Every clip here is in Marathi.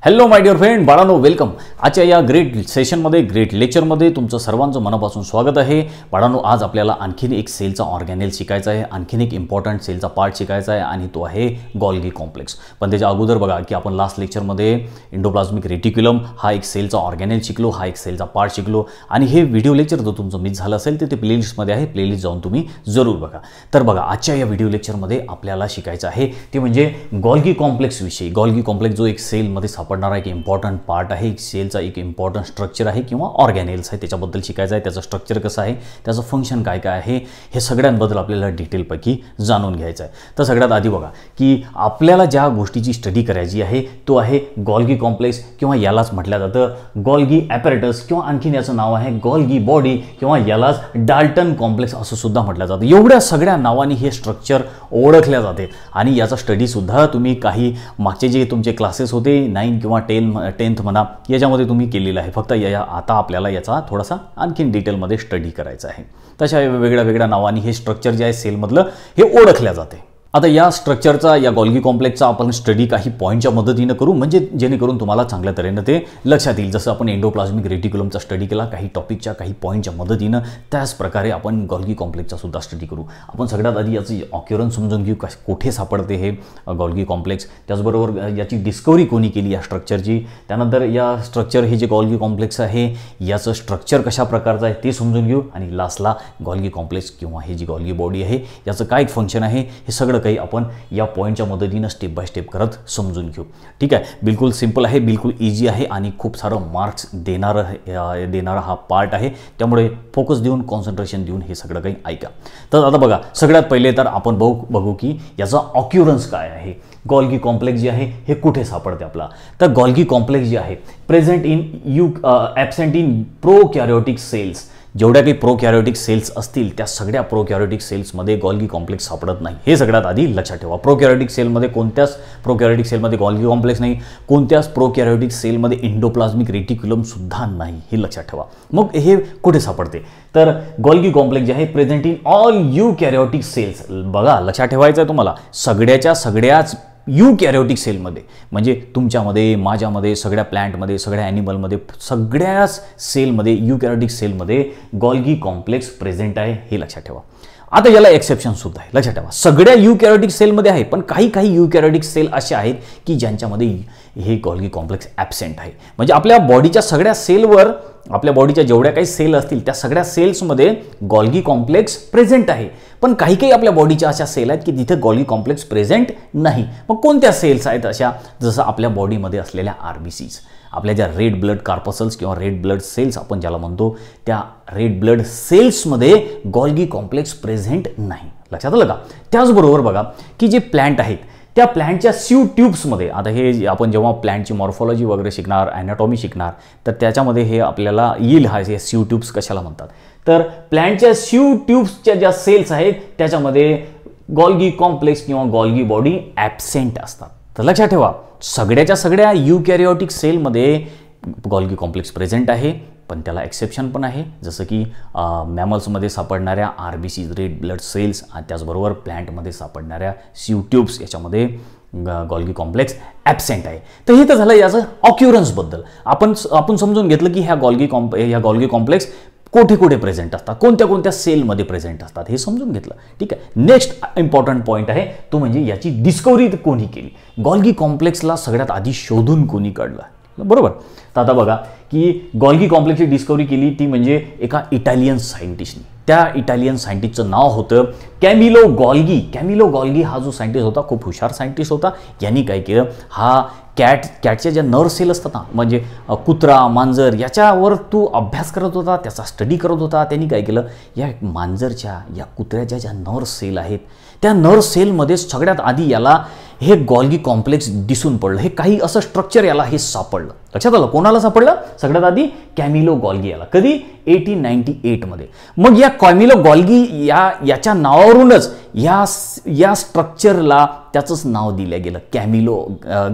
हॅलो माय डिअर फ्रेंड, बाळांनो वेलकम. आजच्या या ग्रेट सेशनमध्ये, ग्रेट लेक्चरमध्ये तुमचं सर्वांचं मनापासून स्वागत आहे. बाळांनो, आज आपल्याला आणखीन एक सेलचा ऑर्गॅनेल शिकायचा आहे, आणखीन एक इम्पॉर्टंट सेलचा पार्ट शिकायचा आहे आणि तो आहे गॉल्गी कॉम्प्लेक्स. पण त्याच्या अगोदर बघा की आपण लास्ट लेक्चरमध्ये एंडोप्लाझ्मिक रेटिक्युलम हा एक सेलचा ऑर्गॅनेल शिकलो, हा एक सेलचा पार्ट शिकलो आणि हे व्हिडिओ लेक्चर जर तुमचं मिस झालं असेल तर ते प्लेलिस्टमध्ये आहे, प्लेलिस्ट जाऊन तुम्ही जरूर बघा. तर बघा, आजच्या या व्हिडिओ लेक्चरमध्ये आपल्याला शिकायचं आहे ते म्हणजे गॉल्गी कॉम्प्लेक्स विषयी. गॉल्गी कॉम्प्लेक्स जो एक सेलमध्ये सापडणारा एक इम्पॉर्टंट पार्ट आहे, एक सेलचा एक इम्पॉर्टंट स्ट्रक्चर आहे किंवा ऑर्गॅनेल्स आहे, त्याच्याबद्दल शिकायचं आहे. त्याचं स्ट्रक्चर कसं आहे, त्याचं फंक्शन काय काय आहे, हे सगळ्यांबद्दल आपल्याला डिटेलपैकी जाणून घ्यायचं आहे. तर सगळ्यात आधी बघा की आपल्याला ज्या गोष्टीची स्टडी करायची आहे तो आहे गॉल्गी कॉम्प्लेक्स किंवा यालाच म्हटलं जातं गॉल्गी ॲपॅरेटस किंवा आणखीन याचं नाव आहे गॉल्गी बॉडी किंवा यालाच डाल्टन कॉम्प्लेक्स असं सुद्धा म्हटलं जातं. एवढ्या सगळ्या नावांनी हे स्ट्रक्चर ओळखल्या जाते आणि याचा स्टडीसुद्धा तुम्ही काही मागचे जे तुमचे क्लासेस होते 9 किंवा 10th म्हणा याच्यामध्ये तुम्ही केलेलं आहे. फक्त आता आपल्याला याचा थोडासा आणखीन डिटेलमध्ये स्टडी करायचा आहे. तशा वेगळ्या नावांनी हे स्ट्रक्चर जे आहे सेलमधलं हे ओळखल्या जाते. आता या स्ट्रक्चरचा, या गॉल्गी कॉम्प्लेक्सचा आपण स्टडी काही पॉईंटच्या मदतीनं करू, म्हणजे जेणेकरून तुम्हाला चांगल्या तऱ्हेनं ते लक्षात येईल. जसं आपण एंडोप्लाझमिक रेटिक्युलमचा स्टडी केला काही टॉपिकच्या काही पॉईंटच्या मदतीनं, त्याच प्रकारे आपण गॉल्गी कॉम्प्लेक्सचा सुद्धा स्टडी करू. आपण सगळ्यात आधी याचं ऑक्युरन्स समजून घेऊ, कुठे सापडते हे गॉल्गी कॉम्प्लेक्स, त्याचबरोबर याची डिस्कवरी कोणी केली या स्ट्रक्चरची, त्यानंतर या स्ट्रक्चर हे जे गॉल्गी कॉम्प्लेक्स आहे याचं स्ट्रक्चर कशा प्रकारचं आहे ते समजून घेऊ आणि लास्टला गॉल्गी कॉम्प्लेक्स किंवा हे जी गॉल्गी बॉडी आहे याचं काय फंक्शन आहे हे सगळं काही आपण या पॉईंटच्या मदतीनं स्टेप बाय स्टेप करत समजून घेऊ. ठीक आहे, बिलकुल सिंपल आहे, बिलकुल इझी आहे आणि खूप सारं मार्क्स देणारा हा पार्ट आहे. त्यामुळे फोकस देऊन, कॉन्सन्ट्रेशन देऊन हे सगळं काही ऐका. तर आता बघा, सगळ्यात पहिले तर आपण बघू की याचा ऑक्युरन्स काय आहे. गॉल्गी कॉम्प्लेक्स जे आहे हे कुठे सापडते आपला. तर गॉल्गी कॉम्प्लेक्स जे आहे present in absent in prokaryotic cells. जेवढ्या काही प्रोकॅरियोटिक सेल्स असतील त्या सगळ्या प्रोकॅरियोटिक सेल्समध्ये गॉल्गी कॉम्प्लेक्स सापडत नाही, हे सगळ्यात आधी लक्षात ठेवा. प्रोकॅरियोटिक सेलमध्ये कोणत्याच प्रोकॅरियोटिक सेलमध्ये गॉल्गी कॉम्प्लेक्स नाही, कोणत्याच प्रोकॅरियोटिक सेलमध्ये एंडोप्लाझमिक रेटिक्युलम सुद्धा नाही, हे लक्षात ठेवा. मग हे कुठे सापडते तर गॉल्गी कॉम्प्लेक्स जे आहे प्रेझेंट इन ऑल यूकॅरियोटिक सेल्स. बघा, लक्षात ठेवायचं आहे तुम्हाला, सगळ्याच यूकॅरियोटिक सेलमध्ये, म्हणजे तुमच्यामध्ये, माझ्यामध्ये, सगळ्या प्लॅन्टमध्ये, सगळ्या ॲनिमलमध्ये, सगळ्याच सेलमध्ये, यूकॅरियोटिक सेलमध्ये गॉल्गी कॉम्प्लेक्स प्रेझेंट आहे, हे लक्षात ठेवा. आता याला एक्सेप्शन सुद्धा आहे, लक्षात ठेवा. सगळ्या यूकॅरियोटिक सेलमध्ये आहे, पण काही यूकॅरियोटिक सेल असे आहेत की ज्यांच्यामध्ये हे गॉल्गी कॉम्प्लेक्स ॲब्सेंट आहे. म्हणजे आपल्या बॉडीच्या सगळ्या सेलवर, आपल्या बॉडीच्या जेवढ्या काही सेल असतील त्या सगळ्या सेल्समध्ये गॉल्गी कॉम्प्लेक्स प्रेझेंट आहे, पण काही आपल्या बॉडीच्या अशा सेल आहेत की तिथे गॉल्गी कॉम्प्लेक्स प्रेझेंट नाही. मग कोणत्या सेल्स आहेत अशा, जसं आपल्या बॉडीमध्ये असलेल्या RBCs, आपल्या ज्या रेड ब्लड कार्पसल्स किंवा रेड ब्लड सेल्स आपण ज्याला म्हणतो, त्या रेड ब्लड सेल्समध्ये गॉल्गी कॉम्प्लेक्स प्रेझेंट नाही. लक्षात आलं का. त्याचबरोबर बघा की जे प्लॅन्ट आहेत त्या प्लॅन्टच्या स्यू ट्यूब्समध्ये, आता हे आपण जेव्हा प्लॅन्टची मॉर्फॉलॉजी वगैरे शिकणार, ॲनाटॉमी शिकणार, तर त्याच्यामध्ये हे आपल्याला येईल. हे स्यू ट्यूब्स कशाला म्हणतात तर प्लॅन्टच्या स्यू ट्यूब्सच्या ज्या सेल्स आहेत त्याच्यामध्ये गॉल्गी कॉम्प्लेक्स किंवा गॉल्गी बॉडी ॲब्सेंट असतात. तर लक्षात ठेवा, सगळ्या यूकॅरियोटिक सेलमध्ये गॉल्गी कॉम्प्लेक्स प्रेझेंट आहे, पण त्याला एक्सेप्शन पण आहे. जसं की मॅमल्समध्ये सापडणाऱ्या RBCs, रेड ब्लड सेल्स, आणि त्याचबरोबर प्लॅन्टमध्ये सापडणाऱ्या स्यू ट्यूब्स याच्यामध्ये गॉल्गी कॉम्प्लेक्स ॲब्सेंट आहे. तर हे तर झालं याचं ऑक्युरन्सबद्दल. आपण समजून घेतलं की ह्या गॉल्गी कॉम्प्लेक्स कुठे प्रेझेंट असतात, कोणत्या सेलमध्ये प्रेझेंट असतात, हे समजून घेतलं. ठीक आहे, नेक्स्ट इम्पॉर्टंट पॉईंट आहे तो म्हणजे याची डिस्कवरी कोणी केली. गॉल्गी कॉम्प्लेक्सला सगळ्यात आधी शोधून कोणी काढलं, बरोबर. तर आता बघा की गॉल्गी कॉम्प्लेक्सची डिस्कवरी केली ती म्हणजे एका इटालियन सायंटिस्टनी. त्या इटालियन सायंटिस्टचं नाव होतं कॅमिलो गॉल्गी. कॅमिलो गॉल्गी हा जो सायंटिस्ट होता खूप हुशार सायंटिस्ट होता. यांनी काय केलं, हा कॅटच्या ज्या नर्व सेल असतात ना, म्हणजे कुत्रा, मांजर, याच्यावर तो अभ्यास करत होता, त्याचा स्टडी करत होता. त्यांनी काय केलं, या मांजरच्या, या कुत्र्याच्या ज्या नर्व सेल आहेत त्या नर्व सेलमध्ये सगळ्यात आधी याला हे गॉल्गी कॉम्प्लेक्स दिसून पडलं. हे काही असं स्ट्रक्चर याला हे सापडलं. लक्षात आलं, कोणाला सापडलं, सगळ्यात आधी कॅमिलो गॉल्गी याला. कधी 1898 मध्ये. मग या कॅमिलो गॉल्गी याच्या नावावरूनच या स्ट्रक्चरला त्याचंच नाव दिलं गेलं, कॅमिलो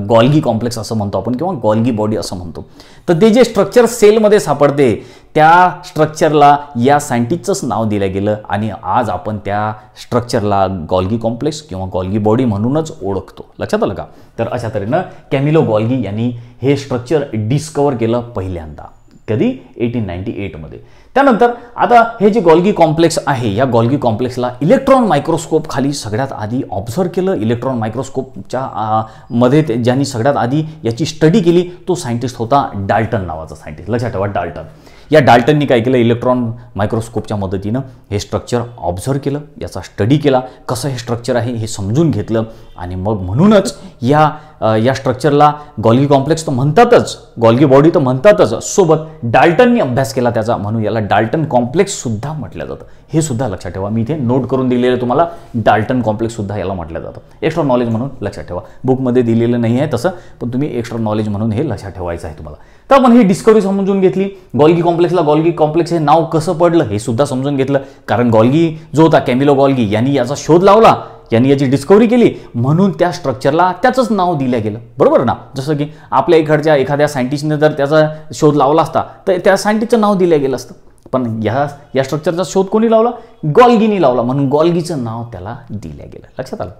गॉल्गी कॉम्प्लेक्स असं म्हणतो आपण किंवा गॉल्गी बॉडी असं म्हणतो. तर ते जे स्ट्रक्चर सेलमध्ये सापडते त्या स्ट्रक्चरला या सायंटिस्टचंच नाव दिलं गेलं आणि आज आपण त्या स्ट्रक्चरला गॉल्गी कॉम्प्लेक्स किंवा गॉल्गी बॉडी म्हणूनच ओळखतो. लक्षात आलं का? तर अशा तऱ्हेनं कॅमिलो गॉल्गी यांनी हे स्ट्रक्चर डिस्कवर केलं पहिल्यांदा. कधी? 1898 मध्ये. त्यानंतर आता हे जे गॉल्गी कॉम्प्लेक्स आहे या गॉल्गी कॉम्प्लेक्सला इलेक्ट्रॉन मायक्रोस्कोप खाली सगळ्यात आधी ऑब्झर्व केलं. इलेक्ट्रॉन मायक्रोस्कोपच्या मध्ये ज्यांनी सगळ्यात आधी याची स्टडी केली तो सायंटिस्ट होता डाल्टन नावाचा सायंटिस्ट. लक्षात ठेवा डाल्टन. या डाल्टननी काय केलं? इलेक्ट्रॉन मायक्रोस्कोपच्या मदतीनं हे स्ट्रक्चर ऑब्झर्व केलं, याचा स्टडी केला, कसं हे स्ट्रक्चर आहे हे समजून घेतलं आणि मग म्हणूनच या स्ट्रक्चरला गॉल्गी कॉम्प्लेक्स तर म्हणतातच, गॉल्गी बॉडी तर म्हणतातच, सोबत डाल्टननी अभ्यास केला त्याचा म्हणून याला डाल्टन कॉम्प्लेक्स सुद्धा म्हटलं जातं. हे सुद्धा लक्षात ठेवा. मी इथे नोट करून दिलेलं तुम्हाला डाल्टन कॉम्प्लेक्स सुद्धा याला म्हटलं जातं. एक्स्ट्रा नॉलेज म्हणून लक्षात ठेवा. बुकमध्ये दिलेलं नाही आहे तसं, पण तुम्ही एक्स्ट्रा नॉलेज म्हणून हे लक्षात ठेवायचं आहे तुम्हाला. तर आपण ही डिस्कवरी समजून घेतली. गॉल्गी कॉम्प्लेक्सला गॉल्गी कॉम्प्लेक्स हे नाव कसं पडलं हे सुद्धा समजून घेतलं. कारण गॉल्गी जो होता कॅमिलो गॉल्गी यांनी याचा शोध लावला, यांनी याची डिस्कवरी केली म्हणून त्या स्ट्रक्चरला त्याचंच नाव दिलं गेलं. बरोबर ना? जसं की आपल्या इकडच्या एखाद्या सायंटिस्टने जर त्याचा शोध लावला असता तर त्या सायंटिस्टचं नाव दिलं गेलं असतं. पण या स्ट्रक्चरचा शोध कोणी लावला? गॉल्गीनी लावला म्हणून गॉल्गीचं नाव त्याला दिलं गेलं. लक्षात आलं?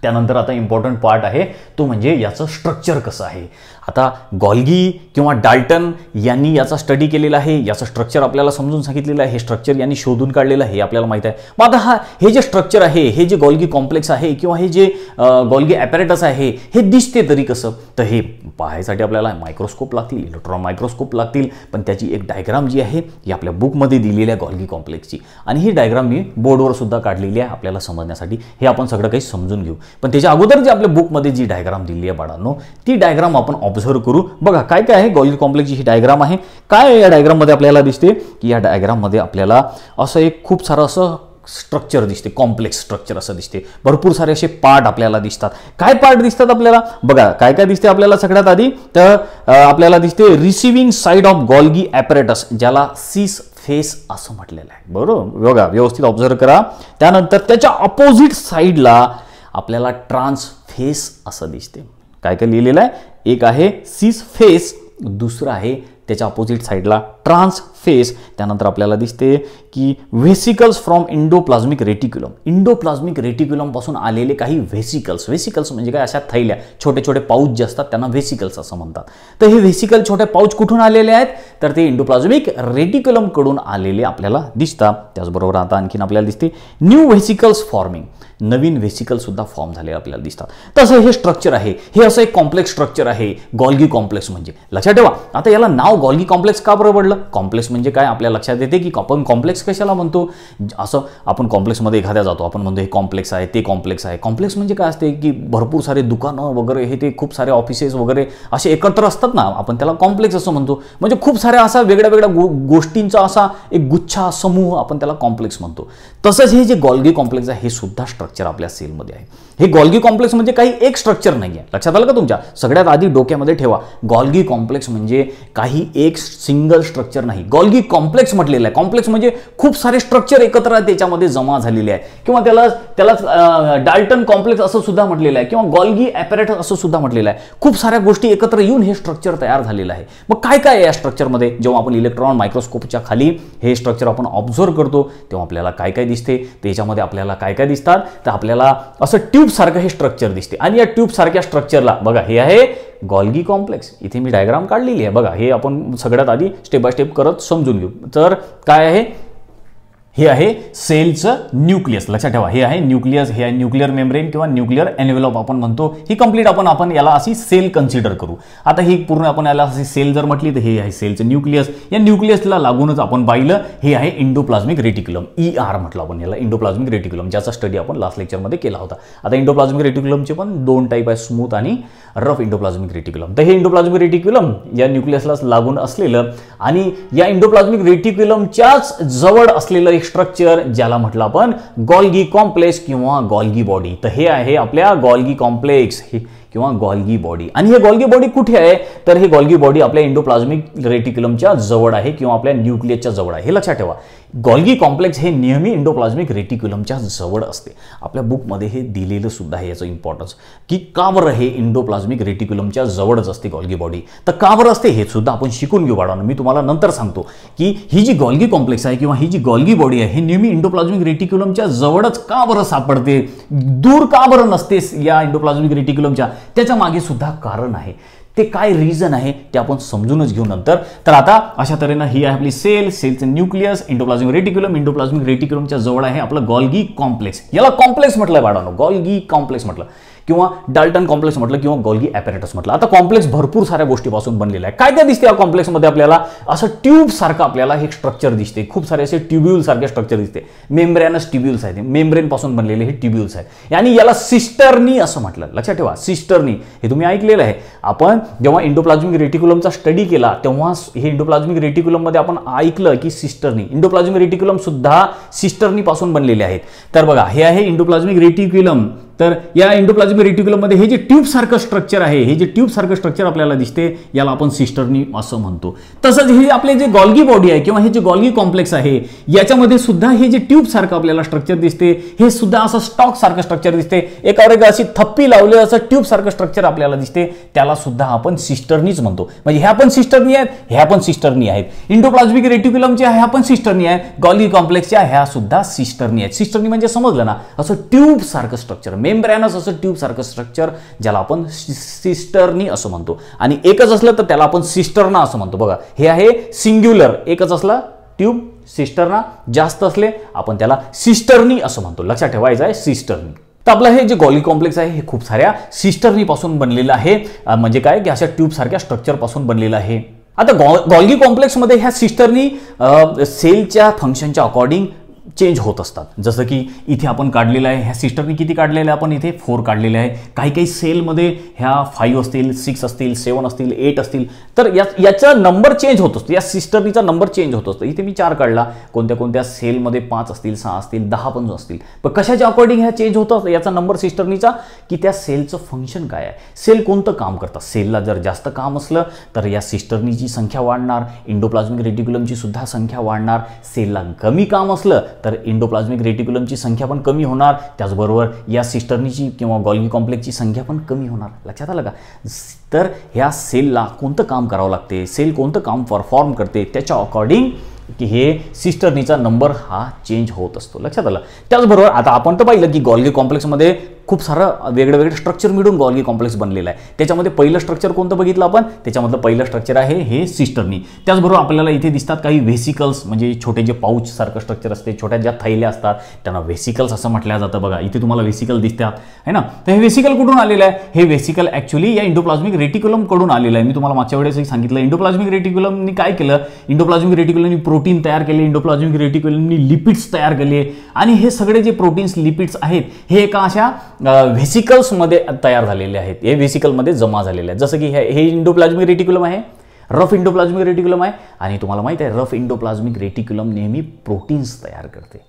त्यानंतर आता इम्पॉर्टंट पार्ट आहे तो म्हणजे याचं स्ट्रक्चर कसं आहे. आता गॉल्गी किंवा डाल्टन यांनी याचा स्टडी केलेला आहे, याचं स्ट्रक्चर आपल्याला समजून सांगितलेलं आहे, हे स्ट्रक्चर यांनी शोधून काढलेलं आहे हे आपल्याला माहिती आहे. मग आता हे जे स्ट्रक्चर आहे, हे जे गॉल्गी कॉम्प्लेक्स आहे किंवा हे जे गॉल्गी ॲपॅरेटस आहे हे दिसते तरी कसं? तर हे पाहायसाठी आपल्याला मायक्रोस्कोप लागतील, इलेक्ट्रॉन मायक्रोस्कोप लागतील. पण त्याची एक डायग्राम जी आहे ही आपल्या बुकमध्ये दिलेली आहे गॉल्गी कॉम्प्लेक्सची आणि ही डायग्राम मी बोर्डवर सुद्धा काढलेली आहे आपल्याला समजण्यासाठी. हे आपण सगळं काही समजून घेऊ. पण त्याच्या अगोदर जी आपल्या बुकमध्ये जी डायग्राम दिली आहे बाळांनो ती डायग्राम आपण ऑब्झर्व करू. बघा काय काय आहे. गॉल्गी कॉम्प्लेक्सची ही डायग्राम आहे. काय या डायग्राममध्ये आपल्याला दिसते की या डायग्राममध्ये आपल्याला असं एक खूप सारं असं स्ट्रक्चर दिसते, कॉम्प्लेक्स स्ट्रक्चर असं दिसते. भरपूर सारे असे पार्ट आपल्याला दिसतात. काय पार्ट दिसतात आपल्याला? बघा काय काय दिसते आपल्याला. सगळ्यात आधी तर आपल्याला दिसते receiving side of Golgi apparatus, ज्याला सिस फेस असं म्हटलेलं आहे. बरोबर? बघा व्यवस्थित ऑब्झर्व करा. त्यानंतर त्याच्या अपोजिट साईडला आपल्याला ट्रान्स फेस असं दिसते. काय काय लिहिलेलं आहे? एक आहे सिस फेस, दुसरं आहे त्याच्या अपोजिट साईडला ट्रान्स फेस. त्यानंतर आपल्याला दिसते की व्हेसिकल्स फ्रॉम इंडोप्लाझ्मिक रेटिक्युलम. इंडोप्लाझ्मिक रेटिक्युलमपासून आलेले काही व्हेसिकल्स. व्हेसिकल्स म्हणजे काय? अशा थैल्या, छोटे छोटे पाऊच जे असतात त्यांना व्हेसिकल्स असं म्हणतात. तर हे व्हेसिकल छोटे पाऊच कुठून आलेले आहेत? तर ते इंडोप्लाझ्मिक रेटिक्युलमकडून आलेले आपल्याला दिसतात. त्याचबरोबर आता आणखीन आपल्याला दिसते न्यू व्हेसिकल्स फॉर्मिंग. नवीन व्हेसिकल सुद्धा फॉर्म झाले आपल्याला दिसतात. तसं हे स्ट्रक्चर आहे, हे असं एक कॉम्प्लेक्स स्ट्रक्चर आहे गॉल्गी कॉम्प्लेक्स म्हणजे. लक्षात ठेवा. आता याला नाव गॉल्गी कॉम्प्लेक्स का बरं पडलं? कॉम्प्लेक्स म्हणजे काय आपल्या लक्षात येते की आपण कॉम्प्लेक्स कशाला म्हणतो? असं आपण कॉम्प्लेक्समध्ये एखाद्या जातो, आपण म्हणतो हे कॉम्प्लेक्स आहे, ते कॉम्प्लेक्स आहे. कॉम्प्लेक्स म्हणजे काय असते की भरपूर सारे दुकानं वगैरे हे ते खूप सारे ऑफिसेस वगैरे असे एकत्र असतात ना, आपण त्याला कॉम्प्लेक्स असं म्हणतो. म्हणजे खूप साऱ्या असा वेगळ्या वेगळ्या गोष्टींचा असा एक गुच्छा समूह आपण त्याला कॉम्प्लेक्स म्हणतो. तसंच हे जे गॉल्गी कॉम्प्लेक्स आहे हे सुद्धा स्ट्रक्चर आपल्या सेलमध्ये आहे. हे गॉल्गी कॉम्प्लेक्स म्हणजे काही एक स्ट्रक्चर नाही आहे. लक्षात आलं का तुमच्या? सगळ्यात आधी डोक्यामध्ये ठेवा, गॉल्गी कॉम्प्लेक्स म्हणजे काही एक सिंगल स्ट्रक्चर नाही. गॉल्गी कॉम्प्लेक्स म्हटलेलं आहे. कॉम्प्लेक्स म्हणजे खूप सारे स्ट्रक्चर एकत्र त्याच्यामध्ये जमा झालेले आहे किंवा त्याला डाल्टन कॉम्प्लेक्स असं सुद्धा म्हटलेलं आहे किंवा गॉल्गी ॲपॅरेटस असं सुद्धा म्हटलेलं आहे. खूप साऱ्या गोष्टी एकत्र येऊन हे स्ट्रक्चर तयार झालेलं आहे. मग काय काय आहे या स्ट्रक्चरमध्ये? जेव्हा आपण इलेक्ट्रॉन मायक्रोस्कोपच्या खाली हे स्ट्रक्चर आपण ऑब्झर्व करतो तेव्हा आपल्याला काय काय दिसते? त्याच्यामध्ये आपल्याला काय काय दिसतात? तर आपल्याला असं ट्यूब सारखं हे स्ट्रक्चर दिसते आणि या ट्यूब सारख्या स्ट्रक्चरला बघा हे आहे गॉल्गी कॉम्प्लेक्स. इथे मी डायग्राम काढलेली आहे बघा. हे आपण सगळ्यात आधी स्टेप बाय स्टेप करत समजून घेऊ. तर काय आहे? हे आहे सेलचं न्यूक्लियस. लक्षात ठेवा हे आहे न्यूक्लियस, हे आहे न्यूक्लिअर मेम्ब्रेन किंवा न्यूक्लिअर एनव्हलप आपण म्हणतो. ही कंप्लीट आपण याला अशी सेल कन्सिडर करू. आता ही पूर्ण आपण याला अशी सेल जर म्हटली तर हे आहे सेलचं न्यूक्लियस. या न्यूक्लियसला लागूनच आपण पाहिलं हे आहे इंडोप्लाझ्मिक रेटिक्युलम, ER म्हटलं आपण याला, इंडोप्लाझ्मिक रेटिक्युलम, ज्याचा स्टडी आपण लास्ट लेक्चरमध्ये केला होता. आता इंडोप्लाझ्मिक रेटिक्युलमचे पण दोन टाईप आहे, स्मूथ आणि रफ इंडोप्लाझ्मिक रेटिक्युलम. तर हे इंडोप्लाझ्मिक रेटिक्युलम या न्यूक्लियसला लागून असलेलं आणि या इंडोप्लाझ्मिक रेटिक्युलमच्याच जवळ असलेलं एक स्ट्रक्चर ज्याला म्हटलं आपण गॉल्गी कॉम्प्लेक्स किंवा गॉल्गी बॉडी. तर हे आहे आपल्या गॉल्गी कॉम्प्लेक्स. किंवा गॉल्गी बॉडी. आणि हे गॉल्गी बॉडी कुठे आहे तर हे गॉल्गी बॉडी आपल्या एंडोप्लाझ्मिक रेटिक्युलमच्या जवळ आहे किंवा आपल्या न्यूक्लियसच्या जवळ आहे. हे लक्षात ठेवा. गॉल्गी कॉम्प्लेक्स हे नेहमी एंडोप्लाझ्मिक रेटिक्युलमच्या जवळ असते. आपल्या बुकमध्ये हे दिलेलं सुद्धा आहे याचं इम्पॉर्टन्स की का बरं हे एंडोप्लाझ्मिक रेटिक्युलमच्या जवळच असते गॉल्गी बॉडी. तर का बरं असते हे सुद्धा आपण शिकून घेऊ बाळांनो. मी तुम्हाला नंतर सांगतो की ही जी गॉल्गी कॉम्प्लेक्स आहे किंवा ही जी गॉल्गी बॉडी आहे हे नेहमी एंडोप्लाझ्मिक रेटिक्युलमच्या जवळच का बरं सापडते, दूर का बरं नसते या एंडोप्लाझ्मिक रेटिक्युलमच्या, त्याच्या मागे सुद्धा कारण आहे. ते काय रिझन आहे ते आपण समजूनच घेऊ नंतर. तर आता अशा तऱ्हेनं ही आहे आपली सेलचं न्यूक्लियस, एंडोप्लाझ्मिक रेटिक्युलमच्या जवळ आहे आपलं गॉल्गी कॉम्प्लेक्स. याला कॉम्प्लेक्स म्हटलंय बाळांनो, गॉल्गी कॉम्प्लेक्स म्हटलं किंवा डाल्टन कॉम्प्लेक्स म्हटलं किंवा गॉल्गी ॲपॅरेटस म्हटलं. आता कॉम्प्लेक्स भरपूर साऱ्या गोष्टीपासून बनलेला आहे. काय काय दिसते या कॉम्प्लेक्समध्ये आपल्याला, असं ट्यूब सारखं आपल्याला हे स्ट्रक्चर दिसते. खूप सारे असे ट्युब्यूल सारखे स्ट्रक्चर दिसते. मेम्ब्रेनस ट्युब्यूल्स आहेत, मेम्ब्रेन पासून बनलेले हे ट्युब्यूल्स आहेत. आणि याला सिस्टर्नी असं म्हटलं. लक्षात ठेवा, सिस्टर्नी हे तुम्ही ऐकलेलं आहे. आपण जेव्हा एंडोप्लाझ्मिक रेटिक्युलमचा स्टडी केला तेव्हा हे एंडोप्लाझ्मिक रेटिक्युलममध्ये आपण ऐकलं की सिस्टर्नी, एंडोप्लाझ्मिक रेटिक्युलम सुद्धा सिस्टर्नी पासून बनलेले आहेत. तर बघा हे आहे एंडोप्लाझ्मिक रेटिक्युलम. तर या एंडोप्लाझ्मिक रेटिक्युलममध्ये हे जे ट्यूब सारखं स्ट्रक्चर आहे, हे जे ट्यूब सारखं स्ट्रक्चर आपल्याला दिसते याला आपण सिस्टर्नी असं म्हणतो. तसंच हे आपले जे गॉल्गी बॉडी आहे किंवा हे जे गॉल्गी कॉम्प्लेक्स आहे याच्यामध्ये सुद्धा हे जे ट्यूब सारखं आपल्याला स्ट्रक्चर दिसते हे सुद्धा असं स्टॉक सारखं स्ट्रक्चर दिसते. एकावर एक अशी थप्पी लावले असं ट्यूब सारखं स्ट्रक्चर आपल्याला दिसते, त्याला सुद्धा आपण सिस्टर्नीच म्हणतो. म्हणजे ह्या पण सिस्टर्नी आहेत, ह्या पण सिस्टर्नी आहेत. एंडोप्लाझ्मिक रेटिक्युलमच्या ह्या पण सिस्टर्नी आहेत, गॉल्गी कॉम्प्लेक्सच्या ह्या सुद्धा सिस्टर्नी आहेत. सिस्टर्नी म्हणजे समजलं ना, असं ट्यूब सारखं स्ट्रक्चर, मेम्ब्रेनस असं ट्यूब सारखं स्ट्रक्चर ज्याला आपण सिस्टर्नी असं म्हणतो. आणि एकच असलं तर त्याला आपण सिस्टर्ना असं म्हणतो. बघा हे आहे सिंग्युलर, एकच असला ट्यूब सिस्टर्ना, जास्त असले आपण त्याला सिस्टर्नी असं म्हणतो. लक्षात ठेवायचं आहे सिस्टर्नी. तर आपलं हे जे गॉल्गी कॉम्प्लेक्स आहे हे खूप साऱ्या सिस्टर्नी पासून बनलेलं आहे. म्हणजे काय की अशा ट्यूब सारख्या स्ट्रक्चर पासून बनलेलं आहे. आता गॉल्गी कॉम्प्लेक्समध्ये ह्या सिस्टर्नी सेलच्या फंक्शनच्या अकॉर्डिंग चेंज होत असतात. जसं की इथे आपण काढलेलं आहे, ह्या सिस्टरनी किती काढलेलं आहे आपण इथे 4 काढलेले आहे. काही काही सेलमध्ये ह्या 5 असतील, 6 असतील, 7 असतील, 8 असतील. तर याचा नंबर चेंज होत असतो, या सिस्टरनीचा नंबर चेंज होत असतो. इथे मी 4 काढला, कोणत्या कोणत्या सेलमध्ये 5 असतील, 6 असतील, 10 पण असतील. पण कशाच्या अकॉर्डिंग ह्या चेंज होतं याचा नंबर सिस्टरनीचा, की त्या सेलचं फंक्शन काय आहे, सेल कोणतं काम करतात. सेलला जर जास्त काम असलं तर या सिस्टरनीची संख्या वाढणार, एंडोप्लाझ्मिक रेटिक्युलमची सुद्धा संख्या वाढणार. सेलला कमी काम असलं तर एंडोप्लाझ्मिक रेटिक्युलमची संख्या पण कमी होणार, त्याचबरोबर या सिस्टर्नीची किंवा गॉल्गी कॉम्प्लेक्सची संख्या पण कमी होणार. लक्षात आलं का. तर ह्या सेलला कोणतं काम करावं लागते, सेल कोणतं काम परफॉर्म करते त्याच्या अकॉर्डिंग की हे सिस्टर्नीचा नंबर हा चेंज होत असतो. लक्षात आलं. त्याचबरोबर आता आपण तर पाहिलं की गॉल्गी कॉम्प्लेक्समध्ये खूप सारं वेगळे स्ट्रक्चर मिळून गॉल्गी कॉम्प्लेक्स बनलेलं आहे. त्याच्यामध्ये पहिलं स्ट्रक्चर कोणतं बघितलं आपण, त्याच्यामधलं पहिलं स्ट्रक्चर आहे हे सिस्टर्नी. त्याचबरोबर आपल्याला इथे दिसतात काही व्हेसिकल्स, म्हणजे छोटे जे पाऊच सारखं स्ट्रक्चर असते, छोट्या ज्या थैल्या असतात त्यांना व्हेसिकल्स असं म्हटलं जातं. बघा इथे तुम्हाला व्हेसिकल दिसतात आहे ना. तर हे व्हेसिकल कुठून आलेलं आहे, हे व्हेसिकल ॲक्च्युली या एंडोप्लाझ्मिक रेटिक्युलम कडून आलेलं आहे. मी तुम्हाला मागच्या वेळेसही सांगितलं एंडोप्लाझ्मिक रेटिक्युलमनी काय केलं, एंडोप्लाझमिक रेटिक्युलमनी प्रोटीन तयार केले, एंडोप्लाझमिक रेटिक्युलमनी लिपिड्स तयार केले. आणि हे सगळे जे प्रोटीन्स लिपिड्स आहेत हे एका अशा व्हेसिकल्समध्ये तयार झालेले आहेत, हे व्हेसिकलमध्ये जमा झालेले आहेत. जसं की हे एंडोप्लाझमिक रेटिक्युलम आहे, रफ एंडोप्लाझमिक रेटिक्युलम आहे. आणि तुम्हाला माहिती आहे रफ एंडोप्लाझमिक रेटिक्युलम नेहमी प्रोटीन्स तयार करते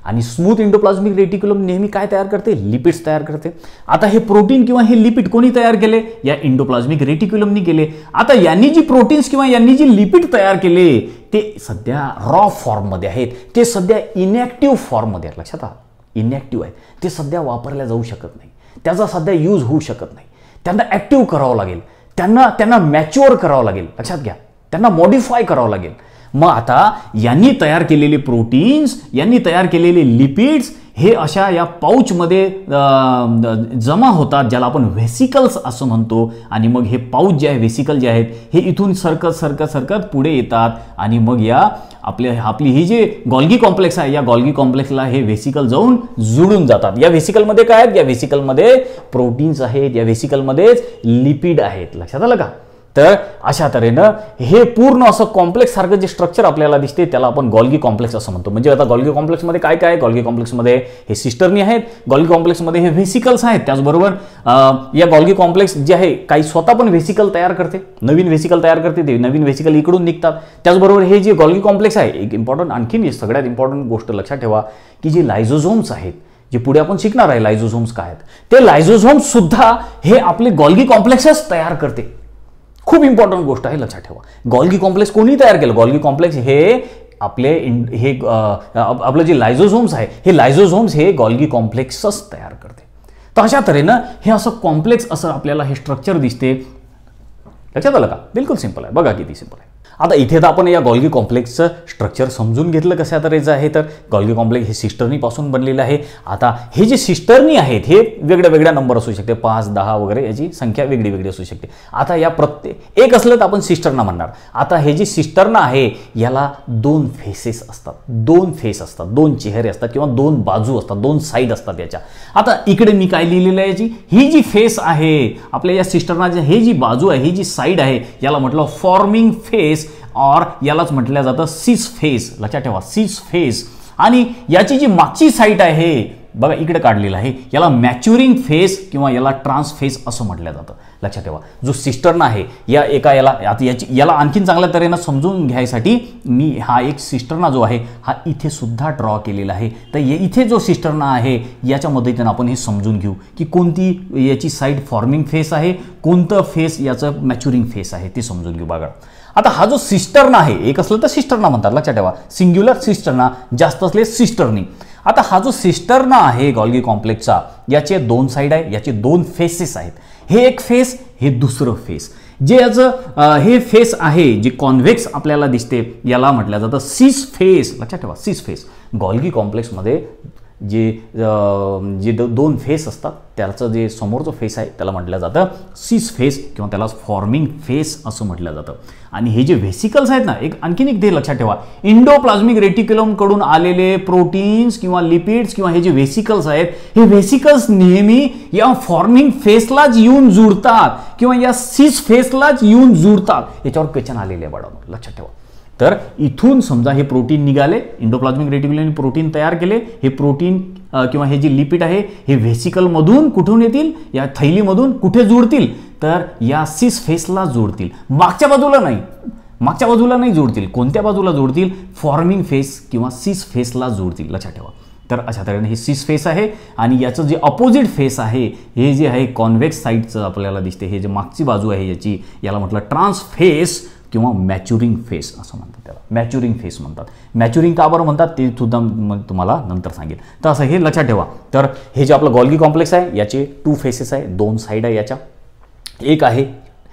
आणि स्मूथ एंडोप्लाझमिक रेटिक्युलम नेहमी काय तयार करते, लिपिड्स तयार करते. आता हे प्रोटीन किंवा हे लिपिड कोणी तयार केले, या एंडोप्लाझमिक रेटिक्युलमनी केले. आता यांनी जी प्रोटीन्स किंवा यांनी जी लिपिड तयार केले ते सध्या रॉ फॉर्ममध्ये आहेत, ते सध्या इनॅक्टिव्ह फॉर्ममध्ये आहेत. लक्षात आलं, इनॅक्टिव्ह आहेत, ते सध्या वापरल्या जाऊ शकत नाही, त्याचा सध्या यूज होऊ शकत नाही. त्यांना ॲक्टिव्ह करावं लागेल, त्यांना मॅच्युअर करावं लागेल. लक्षात घ्या, त्यांना मॉडिफाय करावं लागेल. मग आता यांनी तयार केलेले प्रोटीन्स, यांनी तयार केलेले लिपिड्स हे अशा या पाऊचमध्ये जमा होतात, ज्याला आपण व्हेसिकल्स असं म्हणतो. आणि मग हे पाऊच जे आहे, व्हेसिकल जे आहेत हे इथून सरकत पुढे येतात आणि मग या आपली ही जे गॉल्गी कॉम्प्लेक्स आहे, या गॉल्गी कॉम्प्लेक्सला हे व्हेसिकल जाऊन जुळून जातात. या व्हेसिकलमध्ये काय आहेत, या व्हेसिकलमध्ये प्रोटीन्स आहेत, या व्हेसिकलमध्येच लिपिड आहेत. लक्षात आलं का. तर अशा तऱ्हेनं हे पूर्ण असं कॉम्प्लेक्स सारखं जे स्ट्रक्चर आपल्याला दिसते त्याला आपण गॉल्गी कॉम्प्लेक्स असं म्हणतो. म्हणजे आता गॉल्गी कॉम्प्लेक्समध्ये काय काय, गॉल्गी कॉम्प्लेक्समध्ये हे सिस्टर्नी आहेत, गॉल्गी कॉम्प्लेक्समध्ये हे व्हेसिकल्स आहेत. त्याचबरोबर या गॉल्गी कॉम्प्लेक्स जे आहे काही स्वतः पण व्हेसिकल तयार करते, नवीन व्हेसिकल तयार करते, ते नवीन व्हेसिकल इकडून निघतात. त्याचबरोबर हे जे गॉल्गी कॉम्प्लेक्स आहे, एक इम्पॉर्टंट आणखीन सगळ्यात इम्पॉर्टंट गोष्ट लक्षात ठेवा की जे लायझोझोम्स आहेत, जे पुढे आपण शिकणार आहे लायझोझोम्स काय आहेत, ते लायझोझोम्स सुद्धा हे आपले गॉल्गी कॉम्प्लेक्सच तयार करते. खूप इम्पॉर्टंट गोष्ट आहे, लक्षात ठेवा. गॉल्गी कॉम्प्लेक्स कोणी तयार केलं? गॉल्गी कॉम्प्लेक्स हे आपलं जे लायझोझोम्स आहे, हे लायझोझोम्स हे गॉल्गी कॉम्प्लेक्सच तयार करते. तर अशा तऱ्हेनं हे असं कॉम्प्लेक्स असं आपल्याला हे स्ट्रक्चर दिसते. लक्षात आलं का? बिलकुल सिंपल आहे, बघा किती सिंपल आहे. आता इथे तर आपण या गॉल्गी कॉम्प्लेक्सचं स्ट्रक्चर समजून घेतलं कशा तऱ्हेचं आहे. तर गॉल्गी कॉम्प्लेक्स हे सिस्टर्नीपासून बनलेलं आहे. आता हे जे सिस्टर्नी आहेत हे वेगळ्या वेगळ्या नंबर असू शकते, 5, 10 वगैरे, याची संख्या वेगळी वेगळी असू शकते. आता या प्रत्येक एक असलं तर आपण सिस्टर्ना म्हणणार. आता हे जे सिस्टर्ना आहे याला 2 फेसेस असतात, 2 फेस असतात, 2 चेहरे असतात किंवा 2 बाजू असतात, 2 साईड असतात याच्या. आता इकडे मी काय लिहिलेलं आहे, याची ही जी फेस आहे आपल्या या सिस्टर्नाची, हे जी बाजू आहे, ही जी साईड आहे, याला म्हटलं फॉर्मिंग फेस और यालाच म्हटलं जातं सिस फेस. लक्षात ठेवा, सिस फेस. आणि याची जी मागची साईड आहे बघा इकडे काढलेलं आहे, याला मॅच्युरिंग फेस किंवा याला ट्रान्स फेस असं म्हटलं जातं. लक्षात ठेवा, जो सिस्टर्ना आहे या एका याला आणखीन चांगल्या तऱ्हेनं समजून घ्यायसाठी मी हा एक सिस्टर्ना जो आहे हा इथे सुद्धा ड्रॉ केलेला आहे. तर इथे जो सिस्टर्ना आहे याच्या मदतीने आपण हे समजून घेऊ की कोणती याची साईड फॉर्मिंग फेस आहे, कोणतं फेस याचं मॅच्युरिंग फेस आहे ते समजून घेऊ. बघा आता हा जो सिस्टर्ना आहे, एक असलं तर सिस्टर्ना म्हणतात. लक्षात ठेवा, सिंग्युलर सिस्टर्ना, जास्त असले सिस्टर्नी. आता हा जो सिस्टर्ना आहे गॉल्गी कॉम्प्लेक्सचा, याचे 2 साईड आहे, याचे 2 फेसेस आहेत. हे एक फेस, हे दुसरं फेस. जे याचं हे फेस आहे जे कॉन्व्हेक्स आपल्याला दिसते याला म्हटलं जातं सिस फेस. लक्षात ठेवा, सिस फेस. गॉल्गी कॉम्प्लेक्समध्ये जे 2 फेस असतात त्याचं जे समोरचं फेस आहे त्याला म्हटलं जातं सिस फेस किंवा त्याला फॉर्मिंग फेस असं म्हटलं जातं. आणि हे जे व्हेसिकल्स आहेत ना, आणखीन एक ते लक्षात ठेवा, इंडोप्लाझ्मिक रेटिक्युलम कडून आलेले प्रोटीन्स किंवा लिपिड्स किंवा हे जे व्हेसिकल्स आहेत, हे व्हेसिकल्स नेहमी या फॉर्मिंग फेसलाच येऊन जुळतात किंवा या सिस फेसलाच येऊन जुळतात. याच्यावर क्वेश्चन आलेले आहे बाळांनो, लक्षात ठेवा. तर इथून समजा हे प्रोटीन निघाले, इंडोप्लाझमिक रेटिक्युलमने प्रोटीन तयार केले. हे प्रोटीन किंवा हे जे लिपिड आहे हे व्हेसिकलमधून कुठून येतील, या थैलीमधून कुठे जुळतील, तर या सिस फेसला जोडतील. मागच्या बाजूला नाही जोडतील. कोणत्या बाजूला जोडतील? फॉर्मिंग फेस किंवा सिस फेसला जोडतील. लक्षात ठेवा. तर अशा तऱ्हेने हे सिस फेस आहे आणि याचं जे अपोजिट फेस आहे हे जे आहे कॉन्व्हेक्स साईडचं आपल्याला दिसते, हे जे मागची बाजू आहे याची, याला म्हटलं ट्रान्स फेस किंवा मॅच्युरिंग फेस असं म्हणतात. त्याला मॅच्युरिंग फेस म्हणतात. मॅच्युरिंग का बरं म्हणतात ते सुद्धा तुम्हाला नंतर सांगेल. तर असं हे लक्षात ठेवा. तर हे जे आपलं गॉल्गी कॉम्प्लेक्स आहे याचे 2 फेसेस आहे, 2 साईड आहे याच्या. एक आहे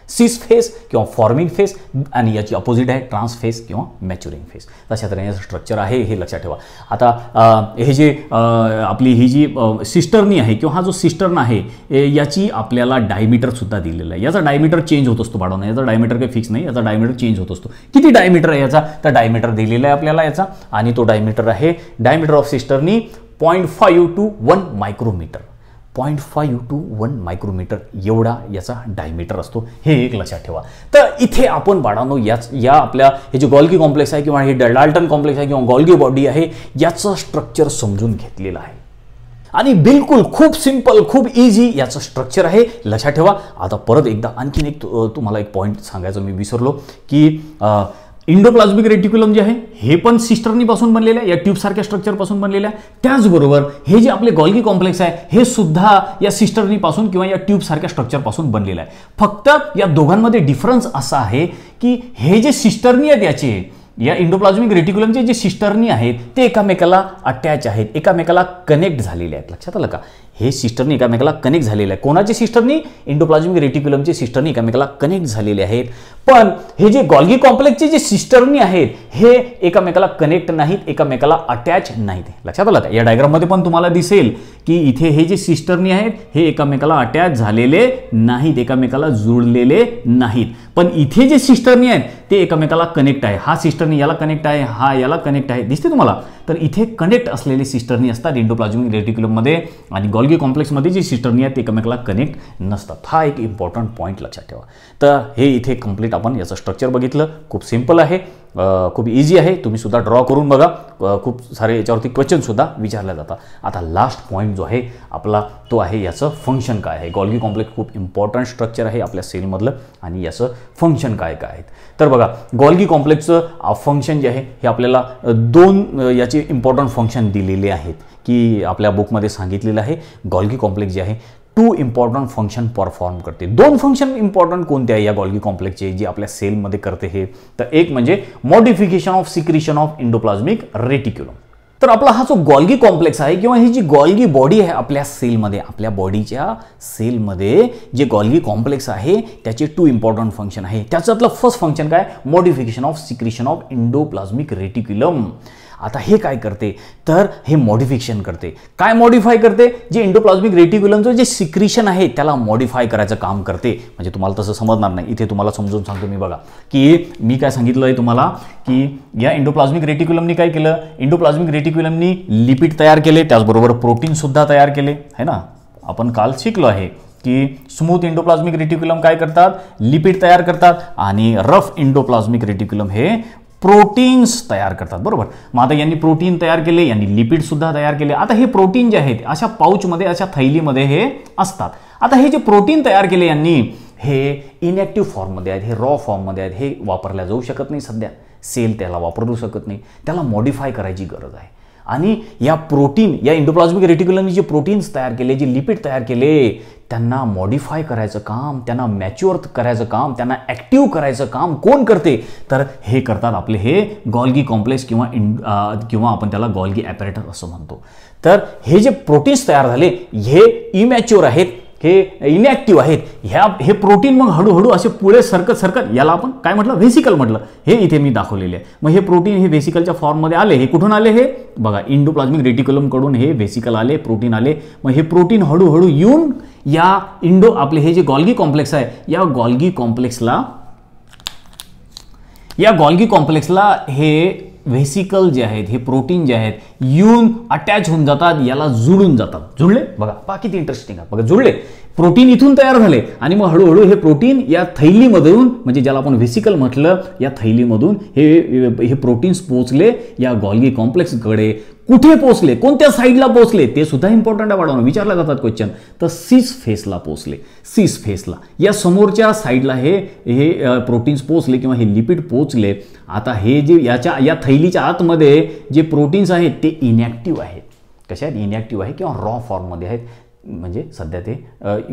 सिस फेस किंवा फॉर्मिंग फेस आणि याची अपोजिट आहे ट्रान्स फेस किंवा मॅच्युरिंग फेस. तशा तऱ्हेने स्ट्रक्चर आहे हे लक्षात ठेवा. आता हे जे आपली ही जी सिस्टर्नी आहे किंवा हा जो सिस्टर्न आहे याची आपल्याला डायमीटर सुद्धा दिलेला आहे. याचा डायमीटर चेंज होत असतो बाळांनो, याचा डायमीटर काही फिक्स नाही, याचा डायमीटर चेंज होत असतो. किती डायमीटर आहे याचा? तर डायमीटर दिलेला आहे आपल्याला याचा, आणि तो डायमीटर आहे diameter of cisternae 0.5 to 1 micrometre. 0.5 to 1 micrometre एवढा याचा डायमीटर असतो. हे एक लक्षात ठेवा. तर इथे आपण बाळांनो या आपल्या हे जे गॉल्गी कॉम्प्लेक्स आहे किंवा हे डाल्टन कॉम्प्लेक्स आहे किंवा गॉल्गी बॉडी आहे याचं स्ट्रक्चर समजून घेतलेलं आहे आणि बिलकुल खूप सिंपल, खूप इझी याचं स्ट्रक्चर आहे. लक्षात ठेवा. आता परत एकदा आणखीन एक तुम्हाला एक पॉईंट सांगायचं मी विसरलो की इंडोप्लाझमिक रेटिक्युलम जे आहे हे पण सिस्टर्नीपासून बनलेलं आहे, या ट्यूबसारख्या स्ट्रक्चरपासून बनलेलं आहे. त्याचबरोबर हे जे आपले गॉल्गी कॉम्प्लेक्स आहे हे सुद्धा या सिस्टर्नीपासून किंवा या ट्यूबसारख्या स्ट्रक्चरपासून बनलेलं आहे. फक्त या दोघांमध्ये डिफरन्स असा आहे की हे जे सिस्टर्नी आहेत याचे, या इंडोप्लाझमिक रेटिक्युलमचे जे सिस्टर्नी आहेत ते एकामेकाला अटॅच आहेत, एकामेकाला कनेक्ट झालेले आहेत. लक्षात आलं का? हे सिस्टर्नी एकामेकाला कनेक्ट झालेले आहे. कोणाचे सिस्टर्नी? इंडोप्लाझमिक रेटिक्युलमचे सिस्टर्नी एकामेकाला कनेक्ट झालेले आहेत. पण हे जे गॉल्गी कॉम्प्लेक्सचे जे सिस्टर्नी आहेत हे एकामेकाला कनेक्ट नाहीत, एकामेकाला अटॅच नाहीत. लक्षात आलं का? या डायग्राममध्ये पण तुम्हाला दिसेल की इथे हे जे सिस्टर्नी आहेत हे एकामेकाला अटॅच झालेले नाहीत, एकामेकाला जुळलेले नाहीत. पण इथे जे सिस्टर्नी आहेत ते एकामेकाला कनेक्ट आहे. हा सिस्टर्नी याला कनेक्ट आहे, हा याला कनेक्ट आहे. दिसते तुम्हाला? तर इथे कनेक्ट असलेले सिस्टर्नी असतात इंडोप्लाझमिक रेटिक्युलममध्ये आणि गॉल्गी कॉम्प्लेक्समध्ये जी सिस्टर्नी आहेत ते एकमेकाला कनेक्ट नसतात. हा एक इम्पॉर्टंट पॉईंट लक्षात ठेवा. तर हे इथे कंप्लीट आपण याचं स्ट्रक्चर बघितलं. खूप सिंपल आहे. खूप इझी आहे, तुम्ही सुद्धा ड्रॉ करून बघा, खूप सारे याच्यावरती क्वेश्चनसुद्धा विचारले जातात. आता लास्ट पॉईंट जो आहे आपला तो आहे याचं फंक्शन काय आहे. गॉल्गी कॉम्प्लेक्स खूप इम्पॉर्टंट स्ट्रक्चर आहे आपल्या सेलमधलं आणि याचं फंक्शन काय काय आहेत. तर बघा गॉल्गी कॉम्प्लेक्सचं फंक्शन जे आहे हे आपल्याला 2 याचे इम्पॉर्टंट फंक्शन दिलेले आहेत की आपल्या बुकमध्ये सांगितलेलं आहे. गॉल्गी कॉम्प्लेक्स जे आहे 2 इम्पॉर्टंट फंक्शन परफॉर्म करते. 2 फंक्शन इम्पॉर्टंट कोणते आहे या गॉल्गी कॉम्प्लेक्सचे जे आपल्या सेलमध्ये करते हे, तर एक म्हणजे modification of secretion of endoplasmic reticulum. तर आपला हा जो गॉल्गी कॉम्प्लेक्स आहे किंवा ही जी गॉल्गी बॉडी आहे आपल्या सेलमध्ये, आपल्या बॉडीच्या सेलमध्ये जे गॉल्गी कॉम्प्लेक्स आहे त्याचे 2 इम्पॉर्टंट फंक्शन आहे. त्याच्यातलं फर्स्ट फंक्शन काय, modification of secretion of endoplasmic reticulum. आता हे काय करते तर हे मॉडिफिकेशन करते. काय मॉडिफाय करते, जे इंडोप्लाझ्मिक रेटिक्युलमचं जे सिक्रिशन आहे त्याला मॉडिफाय करायचं काम करते. म्हणजे तुम्हाला तसं समजणार नाही, इथे तुम्हाला समजून सांगतो मी. बघा की मी काय सांगितलं आहे तुम्हाला की या इंडोप्लाझ्मिक रेटिक्युलमनी काय केलं, इंडोप्लाझ्मिक रेटिक्युलमनी लिपिड तयार केले, त्याचबरोबर प्रोटीन सुद्धा तयार केले है ना. आपण काल शिकलो आहे की स्मूथ इंडोप्लाझ्मिक रेटिक्युलम काय करतात, लिपिड तयार करतात आणि रफ इंडोप्लाझ्मिक रेटिक्युलम हे प्रोटीन्स तयार करतात. बरोबर. मग आता यांनी प्रोटीन तयार केले, यांनी लिपिड सुद्धा तयार केले. आता हे प्रोटीन जे आहेत अशा पाऊचमध्ये, अशा थैलीमध्ये हे असतात. आता हे जे प्रोटीन तयार केले यांनी हे इनॅक्टिव्ह फॉर्ममध्ये आहेत, हे रॉ फॉर्ममध्ये आहेत, हे वापरल्या जाऊ शकत नाही सध्या. सेल त्याला वापरू शकत नाही, त्याला मॉडिफाय करायची गरज आहे. आणि या प्रोटीन, या इंडोप्लाझ्मिक रेटिक्युलमनी जे प्रोटीन्स तयार केले, जे लिपिड तयार केले, त्यांना मॉडिफाय करायचं काम, त्यांना मॅच्युअर करायचं काम, त्यांना ॲक्टिव्ह करायचं काम कोण करते तर हे करतात आपले हे गॉल्गी कॉम्प्लेक्स किंवा आपण त्याला गॉल्गी ॲपॅरेटस असं म्हणतो. तर हे जे प्रोटीन्स तयार झाले हे इमॅच्युअर आहेत, हे इनॅक्टिव्ह आहेत. हे प्रोटीन मग हळूहळू असे पुढे सरकत याला आपण काय म्हटलं, व्हेसिकल म्हटलं. हे इथे मी दाखवलेले आहे. मग हे प्रोटीन हे व्हेसिकलच्या फॉर्ममध्ये आले. हे कुठून आले, हे बघा इंडोप्लाझ्मिक रेटिक्युलम कडून हे व्हेसिकल आले, प्रोटीन आले. मग हे प्रोटीन हळूहळू येऊन या आपले हे जे गॉल्गी कॉम्प्लेक्स आहे या गॉल्गी कॉम्प्लेक्सला हे व्हेसिकल जे आहेत, हे प्रोटीन जे आहेत येऊन अटॅच होऊन जातात, याला जुळून जातात. जुळले बघा, पहा किती इंटरेस्टिंग आहे. बघा जुळले, प्रोटीन इथून तयार झाले आणि मग हळूहळू हे प्रोटीन या थैलीमधून, म्हणजे ज्याला आपण व्हेसिकल म्हटलं, या थैलीमधून हे प्रोटीन्स पोहोचले या गॉल्गी कॉम्प्लेक्सकडे. कुठे पोहोचले, कोणत्या साईडला पोहोचले ते सुद्धा इम्पॉर्टंट आहे बाळांनो, विचारला जातात क्वेश्चन. तर सिस फेसला पोहोचले, सिस फेसला या समोरच्या साईडला हे प्रोटीन्स पोहोचले किंवा हे लिपिड पोहोचले. आता हे जे या थैलीच्या आतमध्ये जे प्रोटीन्स आहेत ते इनॅक्टिव्ह आहेत. कशा आहेत, इनॅक्टिव्ह आहे किंवा रॉ फॉर्ममध्ये आहेत. म्हणजे सध्या ते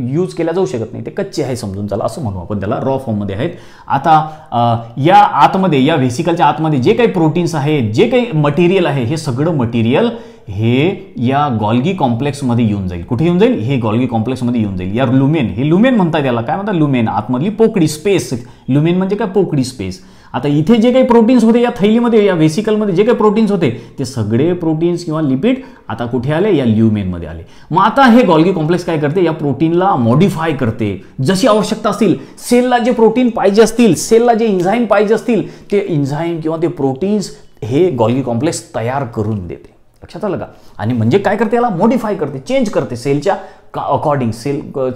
यूज केल्या जाऊ शकत नाही, ते कच्चे आहे समजून चला, असं म्हणू आपण त्याला, रॉ फॉर्ममध्ये आहेत. आता या आतमध्ये, या व्हेसिकलच्या आतमध्ये जे काही प्रोटीन्स आहेत, जे काही मटेरियल आहे, हे सगळं मटेरियल हे या गॉल्गी कॉम्प्लेक्समध्ये येऊन जाईल. कुठे येऊन जाईल, हे गॉल्गी कॉम्प्लेक्समध्ये येऊन जाईल. या लुमेन, हे लुमेन म्हणतात, याला काय म्हणतात, लुमेन, आतमधली पोकळी स्पेस. लुमेन म्हणजे काय, पोकळी स्पेस. आता इथे जे काही प्रोटीन्स होते या थैलीमध्ये, या व्हेसिकलमध्ये जे काही प्रोटीन्स होते ते सगळे प्रोटीन्स किंवा लिपिड आता कुठे आले, या ल्युमेनमध्ये आले. मग आता हे गॉल्गी कॉम्प्लेक्स काय करते, या प्रोटीनला मॉडिफाय करते जशी आवश्यकता असतील. सेलला जे प्रोटीन पाहिजे असतील, सेलला जे एन्झाईम पाहिजे असतील, ते एन्झाईम किंवा ते प्रोटीन्स हे गॉल्गी कॉम्प्लेक्स तयार करून देते. लक्षात आलं का. आणि म्हणजे काय करते, याला मॉडिफाय करते, चेंज करते, सेलच्या अकॉर्डिंग,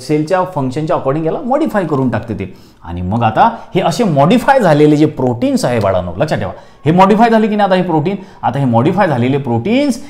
सेलच्या फंक्शनच्या अकॉर्डिंग याला मॉडिफाय करून टाकते ते. आणि मग आता हे असे मॉडिफाय झालेले जे प्रोटीन्स आहे बाळांनो, लक्षात ठेवा, हे मॉडिफाय झाले की नाही आता हे प्रोटीन. आता हे मॉडिफाय झालेले प्रोटीन्स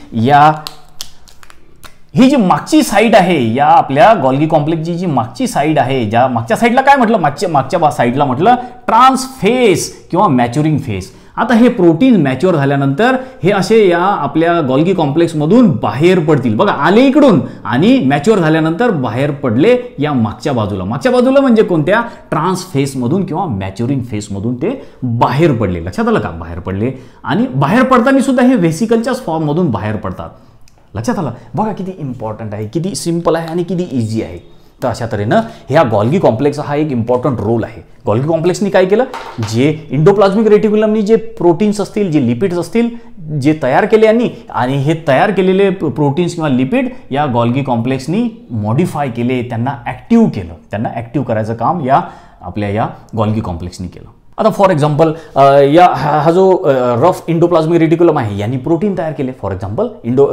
ही जी मागची साईड आहे, या आपल्या गॉल्गी कॉम्प्लेक्सची जी मागची साईड आहे, ज्या मागच्या साईडला काय म्हटलं, मागच्या साईडला म्हटलं ट्रान्सफेस किंवा मॅच्युरिंग फेस. आता हे प्रोटीन मॅच्युअर झाल्यानंतर हे असे या आपल्या गॉल्गी कॉम्प्लेक्समधून बाहेर पडतील. बघा आले इकडून आणि मॅच्युअर झाल्यानंतर बाहेर पडले या मागच्या बाजूला. मागच्या बाजूला म्हणजे कोणत्या, ट्रान्स फेसमधून किंवा मॅच्युरिंग फेसमधून ते बाहेर पडले. लक्षात आलं का, बाहेर पडले. आणि बाहेर पडताना सुद्धा हे व्हेसिकलच्याच फॉर्ममधून बाहेर पडतात. लक्षात आलं. बघा किती इम्पॉर्टंट आहे, किती सिंपल आहे आणि किती इझी आहे. तर अशा तऱ्हेनं ह्या गॉल्गी कॉम्प्लेक्सचा हा एक इम्पॉर्टंट रोल आहे. गॉल्गी कॉम्प्लेक्सनी काय केलं, जे इंडोप्लाझ्मिक रेटिक्युलमनी जे प्रोटीन्स असतील, जे लिपिड्स असतील, जे तयार केले यांनी, आणि हे तयार केलेले प्रोटीन्स किंवा लिपिड या गॉल्गी कॉम्प्लेक्सनी मॉडिफाय केले, त्यांना ॲक्टिव्ह केलं. त्यांना ॲक्टिव्ह करायचं काम या आपल्या या गॉल्गी कॉम्प्लेक्सनी केलं. आता फॉर एक्झाम्पल हा जो रफ इंडोप्लाझ्मिक रेटिक्युलम आहे यांनी प्रोटीन तयार केले. फॉर एक्झाम्पल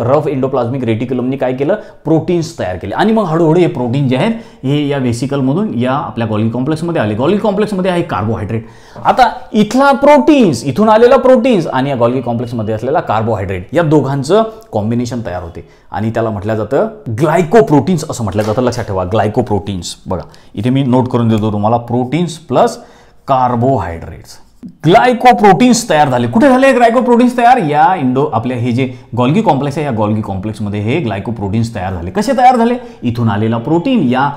रफ इंडोप्लाझ्मिक रेटिक्युलमनी काय केलं, प्रोटीन्स तयार केले आणि मग हळूहळू हे प्रोटीन जे आहेत हे या वेसिकलमधून या आपल्या गॉल्गी कॉम्प्लेक्समध्ये आले. गॉल्गी कॉम्प्लेक्समध्ये आहे कार्बोहायड्रेट. आता इथला प्रोटीन्स, इथून आलेला प्रोटीन्स आणि या गॉल्गी कॉम्प्लेक्समध्ये असलेला कार्बोहायड्रेट या दोघांचं कॉम्बिनेशन तयार होते आणि त्याला म्हटलं जातं ग्लायकोप्रोटीन्स असं म्हटलं जातं. लक्षात ठेवा, ग्लायकोप्रोटीन्स. बघा इथे मी नोट करून देतो तुम्हाला, प्रोटीन्स प्लस कार्बोहायड्रेट्स, ग्लायकोप्रोटीन्स तयार झाले. कुठे झाले ग्लायकोप्रोटीन्स तयार? या आपल्या हे जे गॉल्गी कॉम्प्लेक्स आहे या गॉल्गी कॉम्प्लेक्समध्ये हे ग्लायकोप्रोटीन्स तयार झाले. कसे तयार झाले? इथून आलेला प्रोटीन, या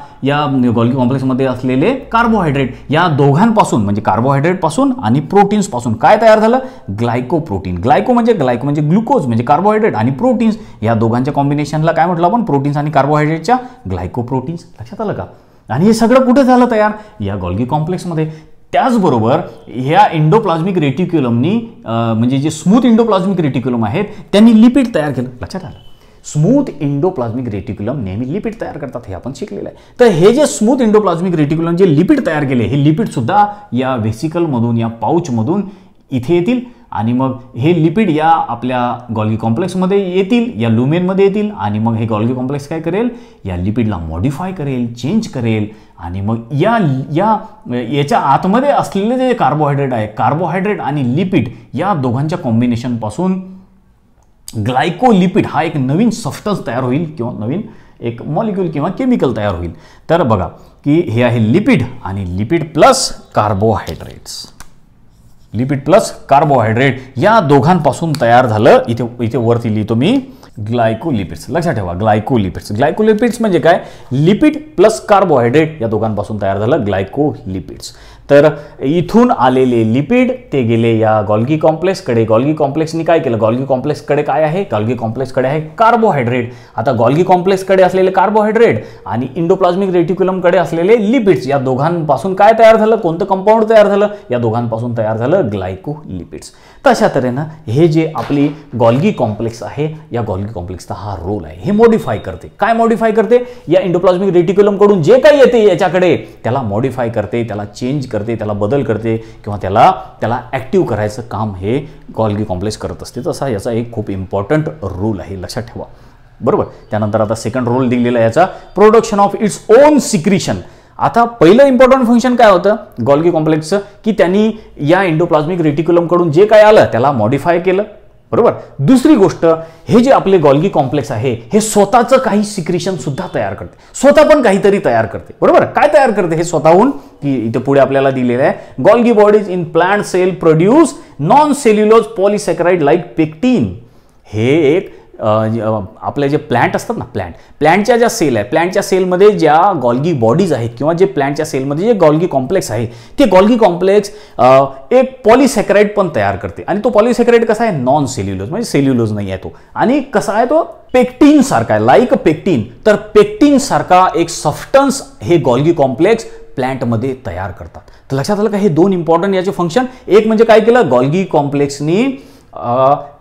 गॉल्गी कॉम्प्लेक्समध्ये असलेले कार्बोहायड्रेट, या दोघांपासून म्हणजे कार्बोहायड्रेट पासून आणि प्रोटीन्स पासून काय तयार झालं? ग्लायकोप्रोटीन. ग्लायको म्हणजे ग्लुकोज म्हणजे कार्बोहायड्रेट आणि प्रोटीन्स या दोघांच्या कॉम्बिनेशनला काय म्हटलं आपण? प्रोटीन्स आणि कार्बोहायड्रेटच्या ग्लायकोप्रोटीन्स. लक्षात आलं का? आणि हे सगळं कुठे झालं तयार? या गॉल्गी कॉम्प्लेक्समध्ये. त्याचबरोबर ह्या इंडोप्लाझ्मिक रेटिक्युलमनी म्हणजे जे स्मूथ इंडोप्लाझ्मिक रेटिक्युलम आहेत त्यांनी लिपिड तयार केलं. लक्षात आलं? स्मूथ इंडोप्लाझ्मिक रेटिक्युलम नेहमी लिपिड तयार करतात, हे आपण शिकलेलं आहे. तर हे जे स्मूथ इंडोप्लाझ्मिक रेटिक्युलम जे लिपिड तयार केले, हे लिपिड सुद्धा या व्हेसिकलमधून या पाऊचमधून इथे येतील आणि मग हे लिपिड या आपल्या गॉल्गी कॉम्प्लेक्समध्ये येतील, या लुमेनमध्ये येतील आणि मग हे गॉल्गी कॉम्प्लेक्स काय करेल? या लिपिडला मॉडिफाय करेल, चेंज करेल आणि मग याच्या आतमध्ये असलेले जे कार्बोहायड्रेट आहे, कार्बोहायड्रेट आणि लिपिड या दोघांच्या कॉम्बिनेशनपासून ग्लायकोलिपिड हा एक नवीन सबस्टन्स तयार होईल किंवा नवीन एक मॉलिक्यूल किंवा केमिकल तयार होईल. तर बघा की हे आहे लिपिड आणि lipid plus carbohydrates. Lipid plus carbohydrate या दोघांपासून तयार झालं. इथे वरती लिहितो मी ग्लायकोलिपिड्स. लक्षात ठेवा, ग्लायकोलिपिड्स. ग्लायकोलिपिड्स म्हणजे काय? लिपिड प्लस कार्बोहायड्रेट या दोघांपासून तयार झालं ग्लायकोलिपिड्स. तर इथून आलेले लिपिड ते गेले या गॉल्गी कॉम्प्लेक्सकडे. गॉल्गी कॉम्प्लेक्सनी काय केलं? गॉल्गी कॉम्प्लेक्सकडे काय आहे? गॉल्गी कॉम्प्लेक्सकडे आहे कार्बोहायड्रेट. आता गॉल्गी कॉम्प्लेक्सकडे असलेले कार्बोहायड्रेट आणि इंडोप्लाझ्मिक रेटिक्युलमकडे असलेले लिपिड्स या दोघांपासून काय तयार झालं? कोणतं कंपाऊंड तयार झालं? या दोघांपासून तयार झालं ग्लायकोलिपिड्स. तशा तऱ्हेनं हे जे आपली गॉल्गी कॉम्प्लेक्स आहे या गॉल्गी कॉम्प्लेक्सचा हा रोल आहे. हे मॉडिफाय करते. काय मॉडिफाय करते? या इंडोप्लाझ्मिक रेटिक्युलमकडून जे काही येते याच्याकडे त्याला मॉडिफाय करते, त्याला चेंज करते, त्याला बदल करते किंवा त्याला ऍक्टिव्ह करायचं काम हे गॉल्गी कॉम्प्लेक्स करत असते. तसा याचा एक खूप इम्पॉर्टंट रोल आहे, लक्षात ठेवा. बरोबर. त्यानंतर आता सेकंड रोल दिलेला आहे याचा, production of its own secretion. आता पहिलं इम्पॉर्टंट फंक्शन काय होतं गॉल्गी कॉम्प्लेक्सचं? की त्यांनी या इंडोप्लाझ्मिक रेटिक्युलमकडून जे काय आलं त्याला मॉडिफाय केलं. बरोबर. दुसरी गोष्ट, हे जे आपले गॉल्गी कॉम्प्लेक्स आहे हे स्वतःचं काही सिक्रिशन सुद्धा तयार करते, स्वतः पण काहीतरी तयार करते. बरोबर. काय तयार करते हे स्वतःहून? की इथे पुढे आपल्याला दिलेलं आहे, Golgi bodies in plant cell produce non cellulose polysaccharide like pectin. हे एक आपले जे प्लांट असतात ना, प्लांटच्या ज्या सेल आहे, प्लांटच्या सेलमध्ये ज्या गॉल्गी बॉडीज आहेत किंवा जे प्लांटच्या सेलमध्ये जे गॉल्गी कॉम्प्लेक्स आहे ते गॉल्गी कॉम्प्लेक्स एक पॉलिसॅकराइड पण तयार करते. आणि तो पॉलिसॅकराइड कसा आहे? नॉन सेल्युलोज, म्हणजे सेल्युलोज नाही आहे तो. आणि कसा आहे तो? पेक्टिन सारखा आहे, लाईक पेक्टिन. तर पेक्टिन सारखा एक सबस्टन्स हे गॉल्गी कॉम्प्लेक्स प्लांटमध्ये तयार करतात. तर लक्षात आलं का? हे दोन इम्पॉर्टंट याचे फंक्शन. एक म्हणजे काय केलं? गॉल्गी कॉम्प्लेक्सनी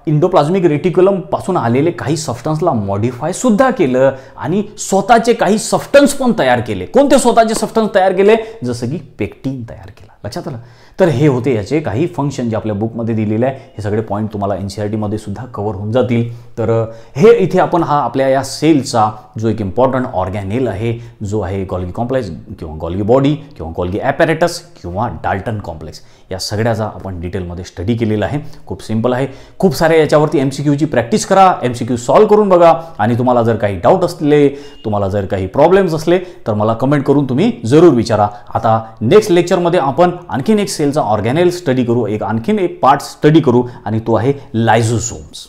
इंडोप्लाझ्मिक रेटिक्युलम पासून आलेले काही सबस्टन्सला मॉडिफाय सुद्धा केलं आणि स्वतःचे काही सबस्टन्स पण तयार केले. कोणते स्वतःचे सबस्टन्स तयार केले? जसं की पेक्टिन तयार केला. लक्षात आलं? तर हे होते याचे काही फंक्शन जे आपल्या बुकमध्ये दिलेले आहे. हे सगळे पॉईंट तुम्हाला NCERT मध्ये सुद्धा कव्हर होऊन जातील. तर हे इथे आपण हा आपल्या या सेलचा जो एक इम्पॉर्टंट ऑर्गॅनेल आहे, जो आहे गॉल्गी कॉम्प्लेक्स किंवा गॉल्गी बॉडी किंवा गॉल्गी ॲपॅरेटस किंवा डाल्टन कॉम्प्लेक्स, या सगळ्याचा आपण डिटेलमध्ये स्टडी केलेला आहे. खूप सिंपल आहे. खूप सारे याच्यावरती MCQची प्रॅक्टिस करा, MCQ सॉल्व करून बघा आणि तुम्हाला जर काही डाऊट असले, तुम्हाला जर काही प्रॉब्लेम्स असले तर मला कमेंट करून तुम्ही जरूर विचारा. आता नेक्स्ट लेक्चरमध्ये आपण आणखीन एक सेलचा ऑर्गॅनेल स्टडी करू, आणखीन एक पार्ट स्टडी करू आणि तो आहे लायझोसोम्स.